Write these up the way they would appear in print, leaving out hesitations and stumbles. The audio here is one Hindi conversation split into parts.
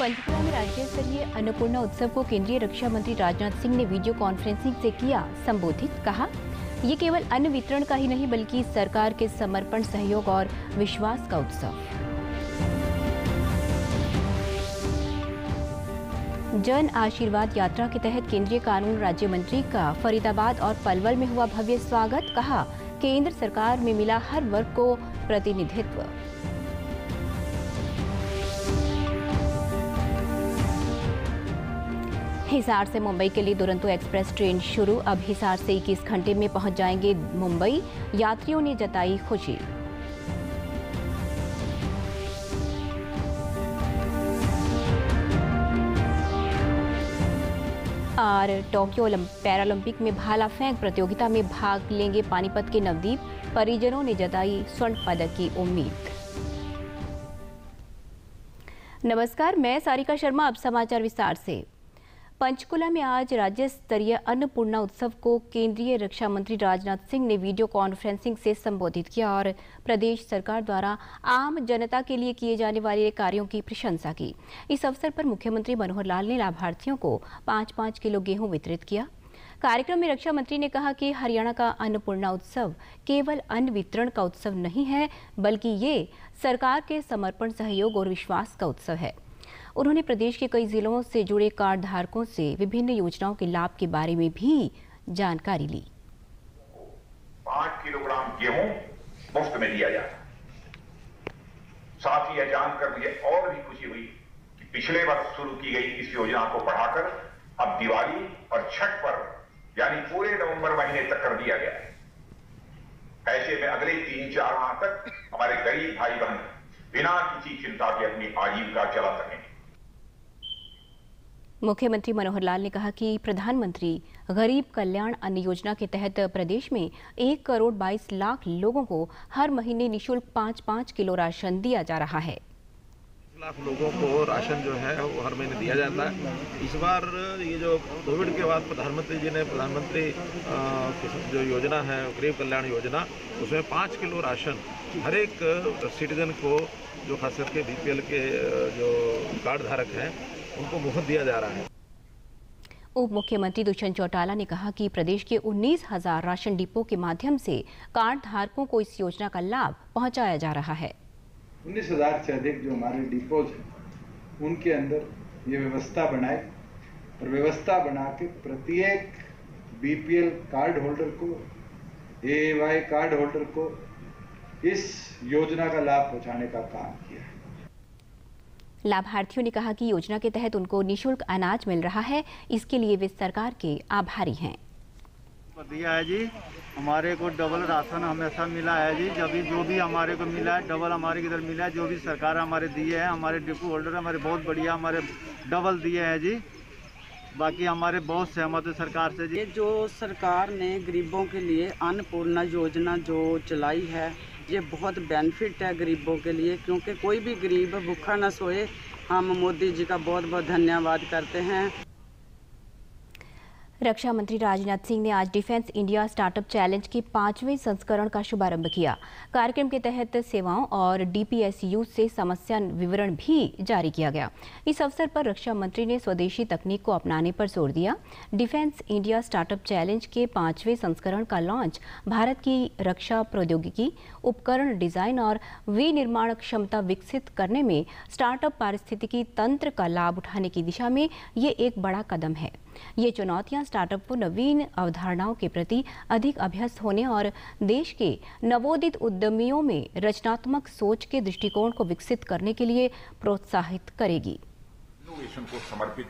पंचकुला में राज्य स्तरीय अन्नपूर्णा उत्सव को केंद्रीय रक्षा मंत्री राजनाथ सिंह ने वीडियो कॉन्फ्रेंसिंग से किया संबोधित। कहा, ये केवल अन्न वितरण का ही नहीं बल्कि सरकार के समर्पण, सहयोग और विश्वास का उत्सव। जन आशीर्वाद यात्रा के तहत केंद्रीय कानून राज्य मंत्री का फरीदाबाद और पलवल में हुआ भव्य स्वागत। कहा, केंद्र सरकार में मिला हर वर्ग को प्रतिनिधित्व। हिसार से मुंबई के लिए दुरंतो एक्सप्रेस ट्रेन शुरू। अब हिसार से 21 घंटे में पहुंच जाएंगे मुंबई। यात्रियों ने जताई खुशी। और टोक्यो पैरालंपिक में भाला फेंक प्रतियोगिता में भाग लेंगे पानीपत के नवदीप। परिजनों ने जताई स्वर्ण पदक की उम्मीद। नमस्कार, मैं सारिका शर्मा। अब समाचार विस्तार से। पंचकुला में आज राज्य स्तरीय अन्नपूर्णा उत्सव को केंद्रीय रक्षा मंत्री राजनाथ सिंह ने वीडियो कॉन्फ्रेंसिंग से संबोधित किया और प्रदेश सरकार द्वारा आम जनता के लिए किए जाने वाले कार्यों की प्रशंसा की। इस अवसर पर मुख्यमंत्री मनोहर लाल ने लाभार्थियों को 5-5 किलो गेहूं वितरित किया। कार्यक्रम में रक्षा मंत्री ने कहा कि हरियाणा का अन्नपूर्णा उत्सव केवल अन्न वितरण का उत्सव नहीं है बल्कि ये सरकार के समर्पण, सहयोग और विश्वास का उत्सव है। उन्होंने प्रदेश के कई जिलों से जुड़े कार्ड धारकों से विभिन्न योजनाओं के लाभ के बारे में भी जानकारी ली। 5 किलोग्राम गेहूं मुफ्त में दिया जाता। साथ ही यह जानकर मुझे और भी खुशी हुई कि पिछले वर्ष शुरू की गई इस योजना को बढ़ाकर अब दिवाली और छठ पर्व यानी पूरे नवंबर महीने तक कर दिया गया है। ऐसे में अगले 3-4 माह तक हमारे गरीब भाई बहन बिना किसी चिंता के अपनी आजीविका चला सकें। मुख्यमंत्री मनोहर लाल ने कहा कि प्रधानमंत्री गरीब कल्याण अन्न योजना के तहत प्रदेश में 1 करोड़ 22 लाख लोगों को हर महीने निःशुल्क 5-5 किलो राशन दिया जा रहा है। लाख लोगों को राशन जो है वो हर महीने दिया जाता है। इस बार ये जो कोविड के बाद प्रधानमंत्री जी ने प्रधानमंत्री जो योजना है गरीब कल्याण योजना, उसमें 5 किलो राशन हर एक सिटीजन को, जो खास करके बीपीएल के जो कार्ड धारक हैं, उनको मुफ्त दिया जा रहा है। उप मुख्यमंत्री दुष्यंत चौटाला ने कहा कि प्रदेश के 19,000 राशन डिपो के माध्यम से कार्ड धारकों को इस योजना का लाभ पहुंचाया जा रहा है। 19,000 से अधिक जो हमारे डिपोज हैं उनके अंदर ये व्यवस्था बनाए और व्यवस्था बना के प्रत्येक बीपीएल कार्ड होल्डर को, एएवाई कार्ड होल्डर को इस योजना का लाभ पहुंचाने का काम किया है। लाभार्थियों ने कहा कि योजना के तहत उनको निःशुल्क अनाज मिल रहा है, इसके लिए वे सरकार के आभारी हैं। दिया है जी, हमारे को डबल राशन हमेशा मिला है जी। जो भी हमारे को मिला है डबल हमारे इधर मिला है। जो भी सरकार हमारे दिए हैं, हमारे डिपो होल्डर हमारे बहुत बढ़िया, हमारे डबल दिए हैं जी। बाकी हमारे बहुत सहमत है सरकार से जी। ये जो सरकार ने गरीबों के लिए अन्नपूर्णा योजना जो चलाई है, ये बहुत बेनिफिट है गरीबों के लिए, क्योंकि कोई भी गरीब भूखा न सोए। हम मोदी जी का बहुत बहुत धन्यवाद करते हैं। रक्षा मंत्री राजनाथ सिंह ने आज डिफेंस इंडिया स्टार्टअप चैलेंज के 5वें संस्करण का शुभारंभ किया। कार्यक्रम के तहत सेवाओं और डीपीएसयू से समस्या विवरण भी जारी किया गया। इस अवसर पर रक्षा मंत्री ने स्वदेशी तकनीक को अपनाने पर जोर दिया। डिफेंस इंडिया स्टार्टअप चैलेंज के 5वें संस्करण का लॉन्च भारत की रक्षा प्रौद्योगिकी, उपकरण डिजाइन और विनिर्माण क्षमता विकसित करने में स्टार्टअप पारिस्थितिकी तंत्र का लाभ उठाने की दिशा में ये एक बड़ा कदम है। ये चुनौतियां स्टार्टअप को नवीन अवधारणाओं के प्रति अधिक अभ्यस्त होने और देश के नवोदित उद्यमियों में रचनात्मक सोच के दृष्टिकोण को विकसित करने के लिए प्रोत्साहित करेगी। इनोवेशन को समर्पित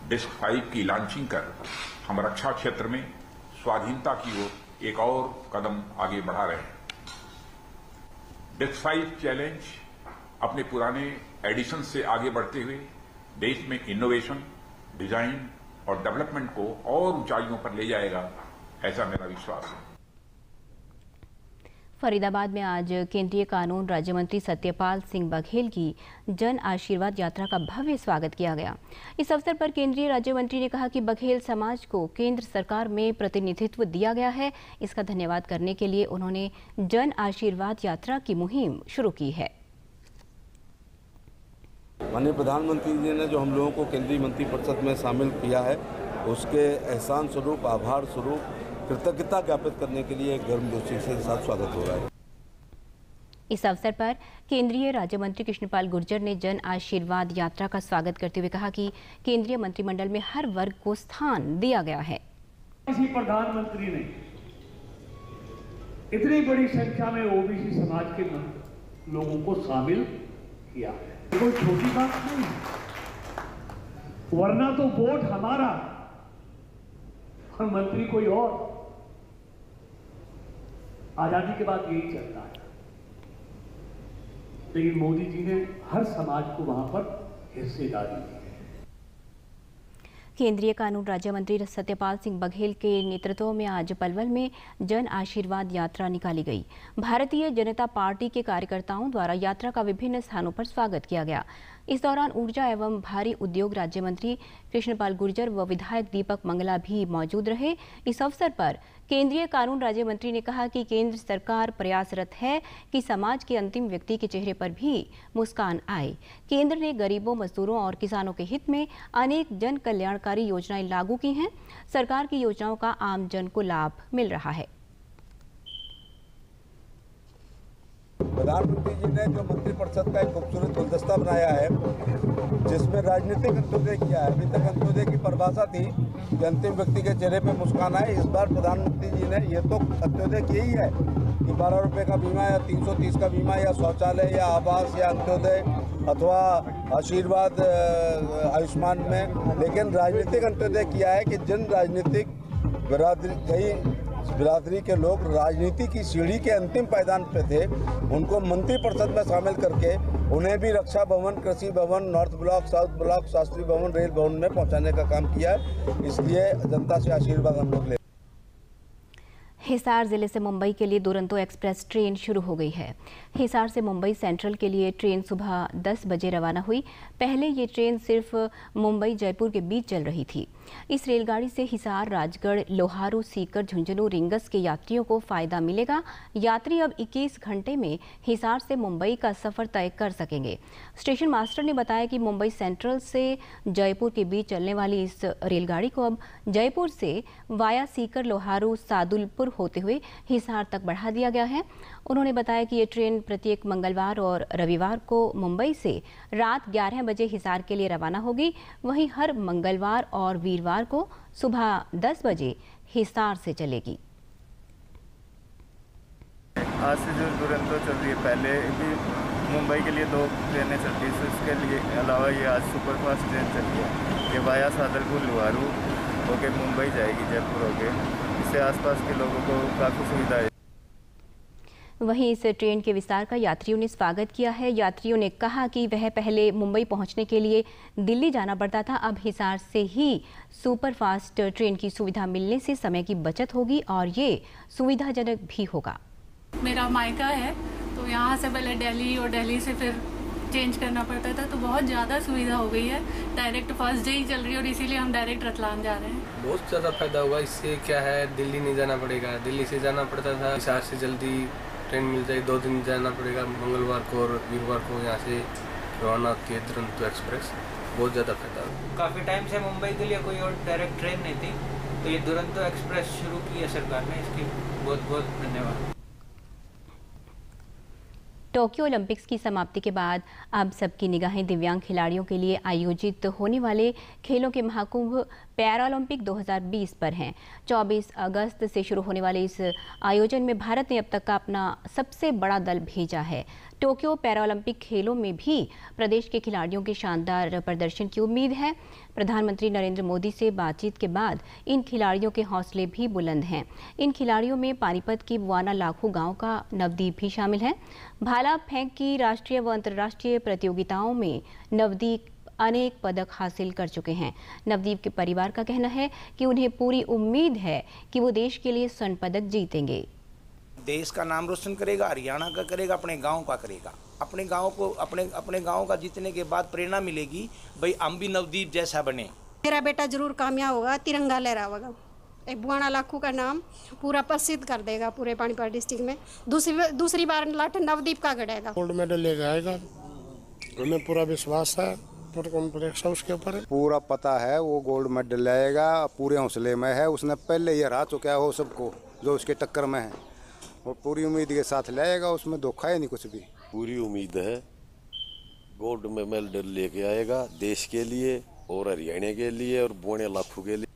डिस्क 5 की लॉन्चिंग कर हम रक्षा क्षेत्र में स्वाधीनता की ओर एक और कदम आगे बढ़ा रहे हैं। डिस्क 5 चैलेंज अपने पुराने एडिशन से आगे बढ़ते हुए देश में इनोवेशन, डिजाइन और डेवलपमेंट को और ऊंचाइयों पर ले जाएगा, ऐसा मेरा विश्वास है। फरीदाबाद में आज केंद्रीय कानून राज्य मंत्री सत्यपाल सिंह बघेल की जन आशीर्वाद यात्रा का भव्य स्वागत किया गया। इस अवसर पर केंद्रीय राज्य मंत्री ने कहा कि बघेल समाज को केंद्र सरकार में प्रतिनिधित्व दिया गया है। इसका धन्यवाद करने के लिए उन्होंने जन आशीर्वाद यात्रा की मुहिम शुरू की है। माननीय प्रधानमंत्री जी ने जो हम लोगों को केंद्रीय मंत्रिपरिषद में शामिल किया है, उसके एहसान स्वरूप, आभार स्वरूप, कृतज्ञता ज्ञापित करने के लिए गर्मजोशी के साथ स्वागत हो रहा है। इस अवसर पर केंद्रीय राज्य मंत्री कृष्णपाल गुर्जर ने जन आशीर्वाद यात्रा का स्वागत करते हुए कहा कि केंद्रीय मंत्रिमंडल में हर वर्ग को स्थान दिया गया है। इसी प्रधानमंत्री ने इतनी बड़ी संख्या में ओबीसी समाज के लोगों को शामिल किया है, कोई छोटी बात नहीं है, वरना तो वोट हमारा और मंत्री कोई और। आजादी के बाद यही चलता है, लेकिन मोदी जी ने हर समाज को वहां पर हिस्सेदारी दी। केंद्रीय कानून राज्य मंत्री सत्यपाल सिंह बघेल के नेतृत्व में आज पलवल में जन आशीर्वाद यात्रा निकाली गई। भारतीय जनता पार्टी के कार्यकर्ताओं द्वारा यात्रा का विभिन्न स्थानों पर स्वागत किया गया। इस दौरान ऊर्जा एवं भारी उद्योग राज्य मंत्री कृष्णपाल गुर्जर व विधायक दीपक मंगला भी मौजूद रहे। इस अवसर पर केंद्रीय कानून राज्य मंत्री ने कहा कि केंद्र सरकार प्रयासरत है कि समाज के अंतिम व्यक्ति के चेहरे पर भी मुस्कान आए। केंद्र ने गरीबों, मजदूरों और किसानों के हित में अनेक जन कल्याणकारी योजनाएं लागू की हैं। सरकार की योजनाओं का आम जन को लाभ मिल रहा है। प्रधानमंत्री जी ने जो मंत्रिपरिषद का एक खूबसूरत गुलदस्ता बनाया है, जिसमें राजनीतिक अंत्योदय किया है। अभी तक अंत्योदय की परिभाषा थी कि अंतिम व्यक्ति के चेहरे पे मुस्कान आए। इस बार प्रधानमंत्री जी ने ये तो अंत्योदय किया ही है कि 12 रुपये का बीमा या 330 का बीमा या शौचालय या आवास या अंत्योदय अथवा आशीर्वाद आयुष्मान में, लेकिन राजनीतिक अंत्योदय किया है कि जिन राजनीतिक बिरादरी के लोग राजनीति की सीढ़ी के अंतिम पायदान पे थे, उनको मंत्रिपरिषद में शामिल करके उन्हें भी रक्षा भवन, कृषि भवन, north block, south block, Shastri भवन, रेल भवन में पहुंचाने का काम किया है। इसलिए जनता से आशीर्वाद हम लोग ले। हिसार जिले से मुंबई के लिए दुरंतो एक्सप्रेस ट्रेन शुरू हो गई है। हिसार से मुंबई सेंट्रल के लिए ट्रेन सुबह 10 बजे रवाना हुई। पहले ये ट्रेन सिर्फ मुंबई जयपुर के बीच चल रही थी। इस रेलगाड़ी से हिसार, राजगढ़, लोहारू, सीकर, झुंझुनू, रिंगस के यात्रियों को फायदा मिलेगा। यात्री अब 21 घंटे में हिसार से मुंबई का सफर तय कर सकेंगे। स्टेशन मास्टर ने बताया कि मुंबई सेंट्रल से जयपुर के बीच चलने वाली इस रेलगाड़ी को अब जयपुर से वाया सीकर, लोहारू, सादुलपुर होते हुए हिसार तक बढ़ा दिया गया है। उन्होंने बताया कि ये ट्रेन प्रत्येक मंगलवार और रविवार को मुंबई से रात 11 बजे हिसार के लिए रवाना होगी। वहीं हर मंगलवार और वीरवार को सुबह 10 बजे हिसार से चलेगी। आज से जो दुरंतो चल रही है, पहले भी मुंबई के लिए 2 ट्रेनें चलती है, उसके लिए अलावा ये आज सुपरफास्ट ट्रेन चली है। ये वाया सादुलपुर, लोहारू होके मुंबई जाएगी, जयपुर होके। इससे आसपास के लोगों को काफ़ी सुविधा है। वहीं इस ट्रेन के विस्तार का यात्रियों ने स्वागत किया है। यात्रियों ने कहा कि वह पहले मुंबई पहुंचने के लिए दिल्ली जाना पड़ता था, अब हिसार से ही सुपरफास्ट ट्रेन की सुविधा मिलने से समय की बचत होगी और ये सुविधाजनक भी होगा। मेरा मायका है तो यहाँ से पहले दिल्ली और दिल्ली से फिर चेंज करना पड़ता था, तो बहुत ज़्यादा सुविधा हो गई है। डायरेक्ट फर्स्ट डे ही चल रही है और इसीलिए हम डायरेक्ट रतलाम जा रहे हैं। बहुत ज़्यादा फायदा हुआ इससे। क्या है, दिल्ली नहीं जाना पड़ेगा, दिल्ली से जाना पड़ता था। हिसार से जल्दी ट्रेन मिल जाए, 2 दिन जाना पड़ेगा। मंगलवार को और वीरवार को यहाँ से रवाना होती है दुरंतो एक्सप्रेस। बहुत ज़्यादा फायदा हुआ। काफ़ी टाइम से मुंबई के लिए कोई और डायरेक्ट ट्रेन नहीं थी, तो ये दुरंतो एक्सप्रेस शुरू की है सरकार ने, इसकी बहुत बहुत धन्यवाद। टोक्यो ओलंपिक्स की समाप्ति के बाद अब सबकी निगाहें दिव्यांग खिलाड़ियों के लिए आयोजित होने वाले खेलों के महाकुंभ पैरालंपिक 2020 पर हैं। 24 अगस्त से शुरू होने वाले इस आयोजन में भारत ने अब तक का अपना सबसे बड़ा दल भेजा है। टोक्यो पैरालंपिक खेलों में भी प्रदेश के खिलाड़ियों के शानदार प्रदर्शन की उम्मीद है। प्रधानमंत्री नरेंद्र मोदी से बातचीत के बाद इन खिलाड़ियों के हौसले भी बुलंद हैं। इन खिलाड़ियों में पानीपत की वाना लाखू गांव का नवदीप भी शामिल है। भाला फेंक की राष्ट्रीय व अंतर्राष्ट्रीय प्रतियोगिताओं में नवदीप अनेक पदक हासिल कर चुके हैं। नवदीप के परिवार का कहना है कि उन्हें पूरी उम्मीद है कि वो देश के लिए स्वर्ण पदक जीतेंगे। देश का नाम रोशन करेगा, हरियाणा का करेगा, अपने गांव का करेगा। अपने गांव को अपने गांव का जीतने के बाद प्रेरणा मिलेगी, भाई हम भी नवदीप जैसा बने। मेरा बेटा जरूर कामयाब होगा, तिरंगा लहराएगा। एक बुआना लाखू का नाम पूरा प्रसिद्ध कर देगा पूरे पानीपत डिस्ट्रिक्ट में। दूसरी बार लाठ नवदीप का गड़ेगा। गोल्ड मेडल लेकर आएगा, हमें पूरा विश्वास है, पूरा कॉन्फिडेंस है उसके ऊपर। पूरा पता है वो गोल्ड मेडल लाएगा, पूरे हौसले में है। उसने पहले ही हरा चुका है वो सबको जो उसके टक्कर में है, और पूरी उम्मीद के साथ लाएगा, उसमें धोखा है नहीं कुछ भी। पूरी उम्मीद है गोल्ड मेडल लेके आएगा देश के लिए और हरियाणा के लिए और बोने लाखों के लिए।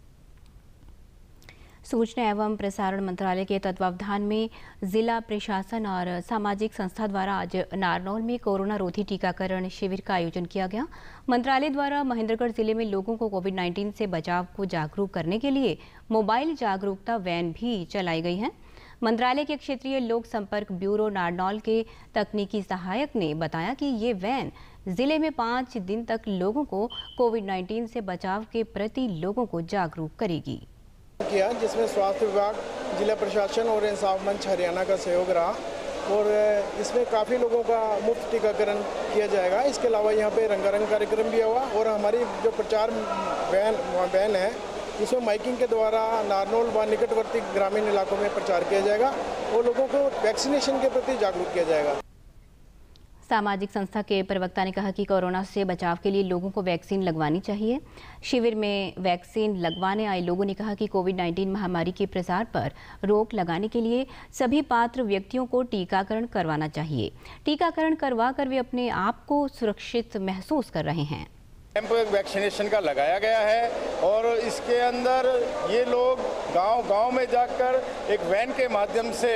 सूचना एवं प्रसारण मंत्रालय के तत्वावधान में जिला प्रशासन और सामाजिक संस्था द्वारा आज नारनौल में कोरोना रोधी टीकाकरण शिविर का आयोजन किया गया। मंत्रालय द्वारा महेंद्रगढ़ जिले में लोगों को कोविड-19 से बचाव को जागरूक करने के लिए मोबाइल जागरूकता वैन भी चलाई गई है। मंत्रालय के क्षेत्रीय लोक संपर्क ब्यूरो नारनौल के तकनीकी सहायक ने बताया कि ये वैन जिले में 5 दिन तक लोगों को कोविड-19 से बचाव के प्रति लोगों को जागरूक करेगी। किया जिसमें स्वास्थ्य विभाग, जिला प्रशासन और इंसाफ मंच हरियाणा का सहयोग रहा, और इसमें काफ़ी लोगों का मुफ्त टीकाकरण किया जाएगा। इसके अलावा यहाँ पे रंगारंग कार्यक्रम भी हुआ, और हमारी जो प्रचार वैन है इसमें माइकिंग के द्वारा नारनौल व निकटवर्ती ग्रामीण इलाकों में प्रचार किया जाएगा और लोगों को वैक्सीनेशन के प्रति जागरूक किया जाएगा। सामाजिक संस्था के प्रवक्ता ने कहा कि कोरोना से बचाव के लिए लोगों को वैक्सीन लगवानी चाहिए। शिविर में वैक्सीन लगवाने आए लोगों ने कहा कि कोविड-19 महामारी के प्रसार पर रोक लगाने के लिए सभी पात्र व्यक्तियों को टीकाकरण करवाना चाहिए। टीकाकरण करवा कर वे अपने आप को सुरक्षित महसूस कर रहे हैं। कैंप वैक्सीनेशन का लगाया गया है, और इसके अंदर ये लोग गांव में जाकर एक वैन के माध्यम से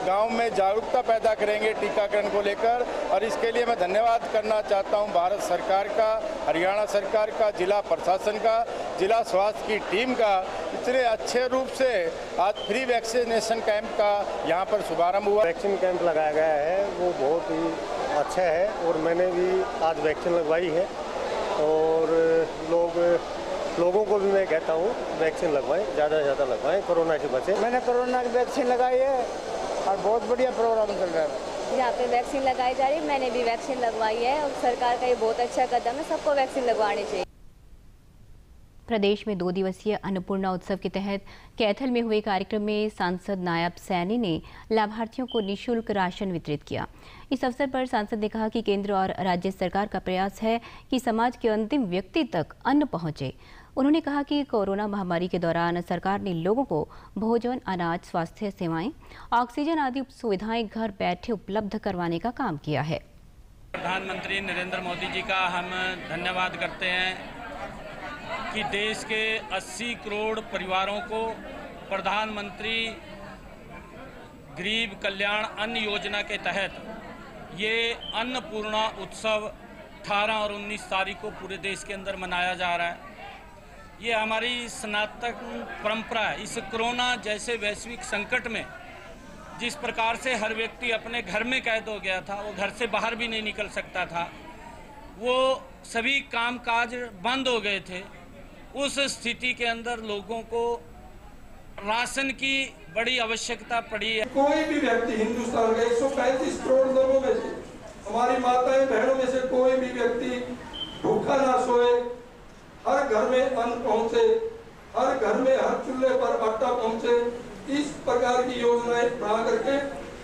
गांव में जागरूकता पैदा करेंगे टीकाकरण को लेकर। और इसके लिए मैं धन्यवाद करना चाहता हूं भारत सरकार का, हरियाणा सरकार का, जिला प्रशासन का, जिला स्वास्थ्य की टीम का। इतने अच्छे रूप से आज फ्री वैक्सीनेशन कैंप का यहाँ पर शुभारंभ हुआ। वैक्सीन कैंप लगाया गया है वो बहुत ही अच्छा है, और मैंने भी आज वैक्सीन लगवाई है, और लोगों को भी मैं कहता हूँ वैक्सीन लगवाएं, ज़्यादा से ज़्यादा लगवाएं, कोरोना से बचें। मैंने कोरोना की वैक्सीन लगाई है और बहुत बढ़िया प्रोग्राम चल रहा है। यहाँ पे वैक्सीन लगाई जा रही है, मैंने भी वैक्सीन लगवाई है, और सरकार का ये बहुत अच्छा कदम है, सबको वैक्सीन लगवानी चाहिए। प्रदेश में 2 दिवसीय अन्नपूर्णा उत्सव के तहत कैथल में हुए कार्यक्रम में सांसद नायब सैनी ने लाभार्थियों को निःशुल्क राशन वितरित किया। इस अवसर पर सांसद ने कहा कि केंद्र और राज्य सरकार का प्रयास है कि समाज के अंतिम व्यक्ति तक अन्न पहुंचे। उन्होंने कहा कि कोरोना महामारी के दौरान सरकार ने लोगों को भोजन, अनाज, स्वास्थ्य सेवाएं, ऑक्सीजन आदि सुविधाएं घर बैठे उपलब्ध करवाने का काम किया है। प्रधानमंत्री नरेंद्र मोदी जी का हम धन्यवाद करते हैं कि देश के 80 करोड़ परिवारों को प्रधानमंत्री गरीब कल्याण अन्न योजना के तहत ये अन्नपूर्णा उत्सव 18 और 19 तारीख को पूरे देश के अंदर मनाया जा रहा है। ये हमारी सनातन परंपरा है। इस कोरोना जैसे वैश्विक संकट में जिस प्रकार से हर व्यक्ति अपने घर में कैद हो गया था, वो घर से बाहर भी नहीं निकल सकता था, वो सभी कामकाज बंद हो गए थे। उस स्थिति के अंदर लोगों को राशन की बड़ी आवश्यकता पड़ी है। कोई भी व्यक्ति हिंदुस्तान के 135 करोड़ लोगों में से, हमारी माताएं बहनों में से कोई भी व्यक्ति भूखा ना सोए, हर घर में अन्न पहुंचे, हर घर में हर चूल्हे पर आटा पहुंचे, इस प्रकार की योजनाएं बना करके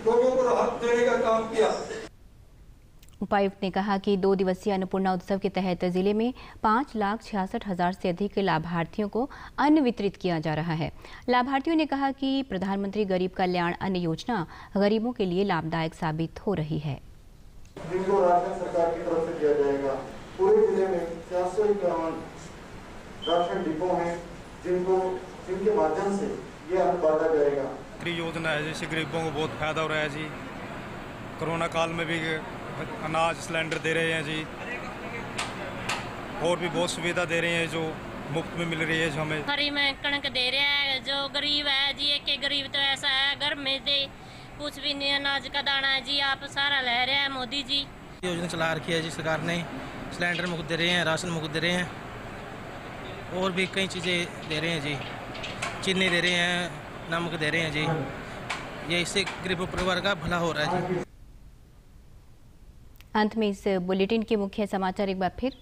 लोगों को राहत देने का काम किया। उपायुक्त ने कहा कि 2 दिवसीय अन्नपूर्णा उत्सव के तहत जिले में 5,66,000 से अधिक लाभार्थियों को अन्न वितरित किया जा रहा है। लाभार्थियों ने कहा कि प्रधानमंत्री गरीब कल्याण अन्न योजना गरीबों के लिए लाभदायक साबित हो रही है। जिनको राशन सरकार की तरफ से दिया जाएगा, पूरे जिले में 451 राशन डिपो हैं जिनके माध्यम से ये अन्न बांटा जाएगा। योजना है जिससे गरीबों को बहुत फायदा हो रहा है जी। कोरोना काल में भी अनाज सिलेंडर दे रहे हैं जी, और भी बहुत सुविधा दे रहे हैं जो मुफ्त में मिल रही है। जो हमें फ्री में कणक दे रहे हैं। जो गरीब है जी, एक गरीब तो ऐसा है घर में दे कुछ भी नहीं, अनाज का दाना है जी, आप सारा ले रहे हैं मोदी जी। योजना चला रखी है जी सरकार ने, सिलेंडर मुफ्त दे रहे हैं, राशन मुफ्त दे रहे हैं, और भी कई चीज़ें दे रहे हैं जी, चीनी दे रहे हैं, नमक दे रहे हैं जी। ये इससे गरीब परिवार का भला हो रहा है जी। अंत में इस बुलेटिन के मुख्य समाचार एक बार फिर।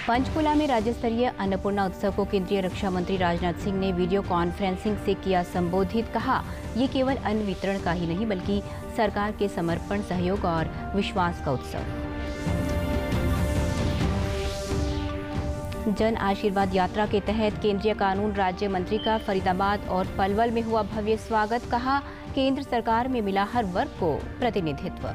पंचकुला में राज्य स्तरीय अन्नपूर्णा उत्सव को केंद्रीय रक्षा मंत्री राजनाथ सिंह ने वीडियो कॉन्फ्रेंसिंग से किया संबोधित। कहा, ये केवल अन्न वितरण का ही नहीं बल्कि सरकार के समर्पण, सहयोग और विश्वास का उत्सव। जन आशीर्वाद यात्रा के तहत केंद्रीय कानून राज्य मंत्री का फरीदाबाद और पलवल में हुआ भव्य स्वागत। कहा, केंद्र सरकार में मिला हर वर्ग को प्रतिनिधित्व।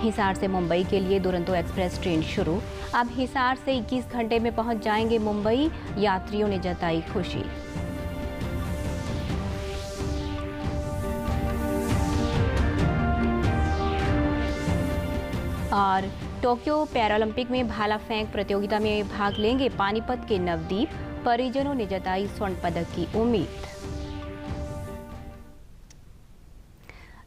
हिसार से मुंबई के लिए दुरंतो एक्सप्रेस ट्रेन शुरू। अब हिसार से 21 घंटे में पहुंच जाएंगे मुंबई, यात्रियों ने जताई खुशी। और टोक्यो पैरालंपिक में भाला फेंक प्रतियोगिता में भाग लेंगे पानीपत के नवदीप, परिजनों ने जताई स्वर्ण पदक की उम्मीद।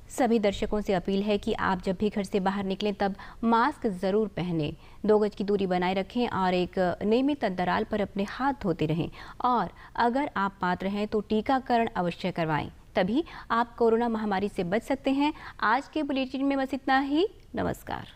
सभी दर्शकों से अपील है कि आप जब भी घर से बाहर निकलें तब मास्क जरूर पहनें, 2 गज की दूरी बनाए रखें और एक नियमित अंतराल पर अपने हाथ धोते रहें। और अगर आप पात्र हैं तो टीकाकरण अवश्य करवाएं, तभी आप कोरोना महामारी से बच सकते हैं। आज के बुलेटिन में बस इतना ही। नमस्कार।